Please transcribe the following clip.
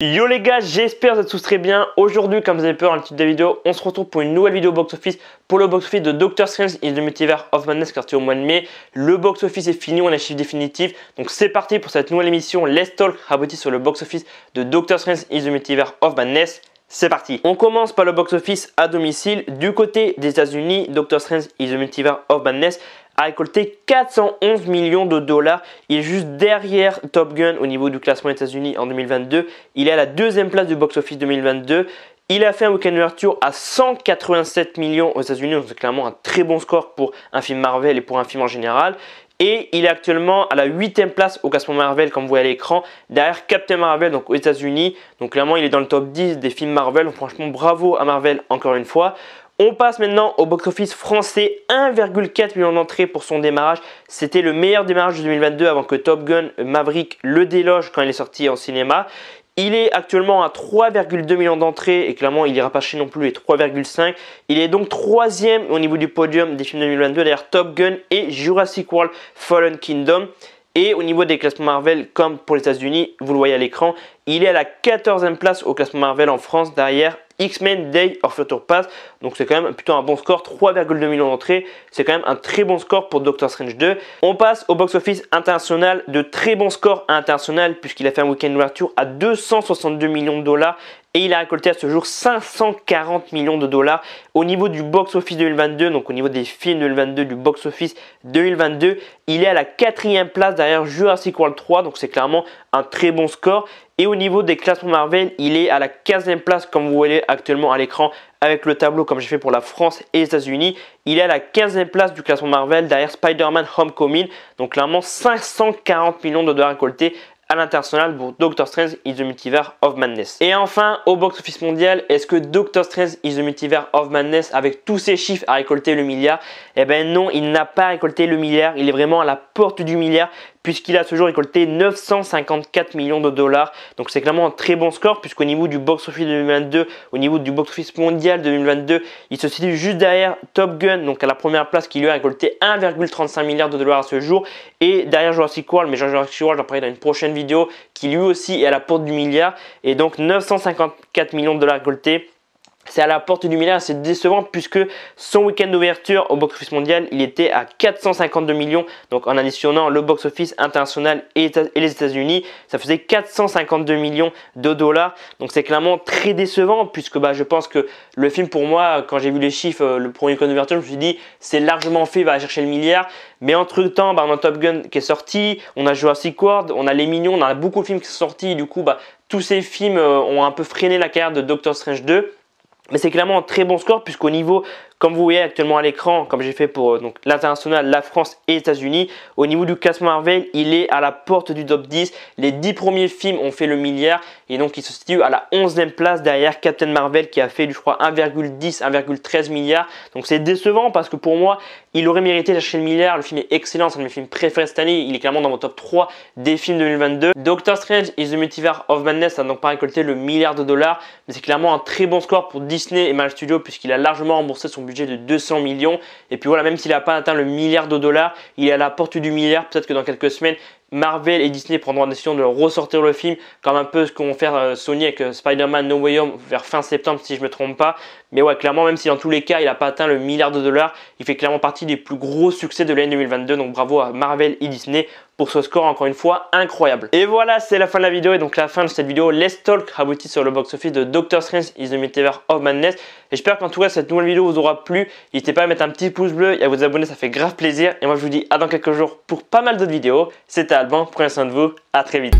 Yo les gars, j'espère que vous êtes tous très bien. Aujourd'hui, comme vous avez peur dans le titre de la vidéo, on se retrouve pour une nouvelle vidéo box-office pour le box-office de Doctor Strange in the Multiverse of Madness sorti au mois de mai. Le box-office est fini, on a les chiffres définitifs. Donc c'est parti pour cette nouvelle émission Let's Talk abouti sur le box-office de Doctor Strange in the Multiverse of Madness. C'est parti. On commence par le box-office à domicile. Du côté des États-Unis, Doctor Strange in the Multiverse of Madness a récolté 411 millions de dollars. Il est juste derrière Top Gun au niveau du classement des États-Unis en 2022. Il est à la deuxième place du box-office 2022. Il a fait un week-end d'ouverture à 187 millions aux États-Unis. Donc c'est clairement un très bon score pour un film Marvel et pour un film en général. Et il est actuellement à la 8e place au classement Marvel, comme vous voyez à l'écran, derrière Captain Marvel, donc aux États-Unis. Donc clairement, il est dans le top 10 des films Marvel. Donc franchement, bravo à Marvel encore une fois. On passe maintenant au box-office français, 1,4 million d'entrées pour son démarrage. C'était le meilleur démarrage de 2022 avant que Top Gun Maverick le déloge quand il est sorti en cinéma. Il est actuellement à 3,2 millions d'entrées et clairement il n'ira pas chercher non plus les 3,5. Il est donc troisième au niveau du podium des films 2022 derrière Top Gun et Jurassic World Fallen Kingdom. Et au niveau des classements Marvel, comme pour les États-Unis, vous le voyez à l'écran, il est à la 14e place au classement Marvel en France derrière X-Men Day of Future Past. Donc c'est quand même plutôt un bon score, 3,2 millions d'entrées. C'est quand même un très bon score pour Doctor Strange 2. On passe au box-office international, de très bons scores international puisqu'il a fait un week-end d'ouverture à 262 millions de dollars. Et il a récolté à ce jour 540 millions de dollars au niveau du box-office 2022, donc au niveau des films 2022, du box-office 2022. Il est à la 4e place derrière Jurassic World 3, donc c'est clairement un très bon score. Et au niveau des classements Marvel, il est à la 15e place comme vous voyez actuellement à l'écran avec le tableau comme j'ai fait pour la France et les États-Unis. Il est à la 15e place du classement Marvel derrière Spider-Man Homecoming, donc clairement 540 millions de dollars récoltés à l'international pour Doctor Strange in the Multiverse of Madness. Et enfin, au box-office mondial, est-ce que Doctor Strange in the Multiverse of Madness, avec tous ces chiffres, a récolté le milliard? Eh ben non, il n'a pas récolté le milliard. Il est vraiment à la porte du milliard puisqu'il a ce jour récolté 954 millions de dollars. Donc c'est clairement un très bon score puisqu'au niveau du box-office 2022, au niveau du box-office mondial 2022, il se situe juste derrière Top Gun, donc à la première place qui lui a récolté 1,35 milliard de dollars à ce jour. Et derrière Jurassic World, mais Jurassic World, j'en parlerai dans une prochaine vidéo, qui lui aussi est à la porte du milliard. Et donc 954 millions de dollars récoltés. C'est à la porte du milliard, c'est décevant puisque son week-end d'ouverture au box-office mondial, il était à 452 millions. Donc en additionnant le box-office international et les États-Unis, ça faisait 452 millions de dollars. Donc c'est clairement très décevant puisque je pense que le film pour moi, quand j'ai vu les chiffres, le premier week-end d'ouverture, je me suis dit c'est largement fait, il va aller chercher le milliard. Mais entre temps, on a Top Gun qui est sorti, on a Jurassic World, on a Les Mignons, on a beaucoup de films qui sont sortis. Et du coup, tous ces films ont un peu freiné la carrière de Doctor Strange 2. Mais c'est clairement un très bon score puisqu'au niveau, comme vous voyez actuellement à l'écran, comme j'ai fait pour l'international, la France et les États-Unis, au niveau du classement Marvel, il est à la porte du top 10. Les 10 premiers films ont fait le milliard et donc il se situe à la 11e place derrière Captain Marvel qui a fait, je crois, 1,10, 1,13 milliards. Donc c'est décevant parce que pour moi, il aurait mérité d'acheter le milliard. Le film est excellent, c'est un de mes films préférés cette année. Il est clairement dans mon top 3 des films 2022. Doctor Strange in the Multiverse of Madness n'a donc pas récolté le milliard de dollars, mais c'est clairement un très bon score pour Disney et Marvel Studios puisqu'il a largement remboursé son budget de 200 millions. Et puis voilà, même s'il n'a pas atteint le milliard de dollars, il est à la porte du milliard. Peut-être que dans quelques semaines, Marvel et Disney prendront la décision de ressortir le film, comme un peu ce qu'ont fait Sony avec Spider-Man No Way Home vers fin septembre si je ne me trompe pas. Mais ouais, clairement, même si dans tous les cas il n'a pas atteint le milliard de dollars, il fait clairement partie des plus gros succès de l'année 2022. Donc bravo à Marvel et Disney pour ce score encore une fois incroyable. Et voilà, c'est la fin de la vidéo et donc la fin de cette vidéo Let's Talk aboutit sur le box-office de Doctor Strange in the Multiverse of Madness. Et j'espère qu'en tout cas cette nouvelle vidéo vous aura plu. N'hésitez pas à mettre un petit pouce bleu et à vous abonner, ça fait grave plaisir. Et moi je vous dis à dans quelques jours pour pas mal d'autres vidéos. C'était Alban, prenez soin de vous, à très vite.